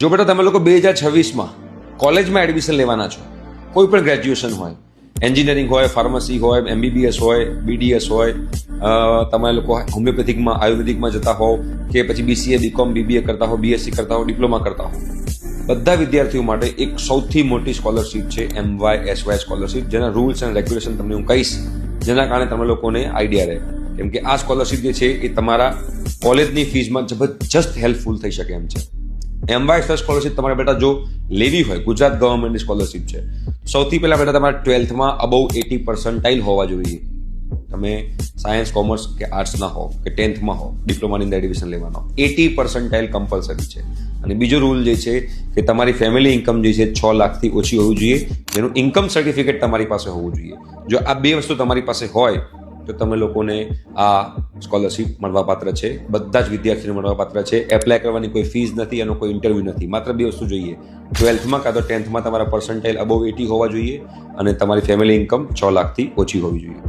જો બેટા તમે લોકો 2026માં કોલેજમાં એડમિશન લેવાના છો, કોઈ પણ ગ્રેજ્યુએશન હોય, એન્જિનિયરિંગ હોય, ફાર્મસી હોય, MBBS હોય, BDS હોય, તમે લોકો હોમિયોપેથિકમાં આયુર્વેદિકમાં જતા હોવ કે પછી BCA BCom BBA કરતા હો, BSc કરતા હો, ડિપ્લોમા કરતા હો, બધા વિદ્યાર્થીઓ માટે એક સૌથી મોટી સ્કોલરશિપ છે MYSY સ્કોલરશિપ, જેના રૂલ્સ એન્ડ રેગ્યુલેશન તમને હું કહીશ, જેના કારણે તમે લોકોને આઈડિયા રહે. કેમ કે આ સ્કોલરશિપ જે છે એ તમારા કોલેજની ફીઝમાં જબરજસ્ત હેલ્પફુલ થઈ શકે એમ છે. MYSY સ્કોલરશિપ તમારે બેટા જો લેવી હોય, ગુજરાત ગવર્મેન્ટની સ્કોલરશિપ છે, સૌથી પહેલા બેટા તમારે 12થમાં અબવ 80% હોવા જોઈએ. તમે સાયન્સ, કોમર્સ કે આર્ટ્સના હો કે 10થમાં હો, ડિપ્લોમાની અંદર એડમિશન લેવાનો 80% કમ્પલસરી છે. અને બીજો રૂલ જે છે કે તમારી ફેમિલી ઇન્કમ જે છે 6 લાખથી ઓછી હોવી જોઈએ, જેનું ઇન્કમ સર્ટિફિકેટ તમારી પાસે હોવું જોઈએ. જો આ બે વસ્તુ તમારી પાસે હોય તો તમે લોકોને આ સ્કોલરશિપ મળવાપાત્ર છે. બધા જ વિદ્યાર્થીઓને મળવાપાત્ર છે. એપ્લાય કરવાની કોઈ ફીસ નથી, એનો કોઈ ઇન્ટરવ્યૂ નથી. માત્ર બે વસ્તુ જોઈએ, 12થમાં કાં તો 10થમાં તમારા પર્સન્ટાઇલ અબવ 80 હોવા જોઈએ અને તમારી ફેમિલી ઇન્કમ 6 લાખથી ઓછી હોવી જોઈએ.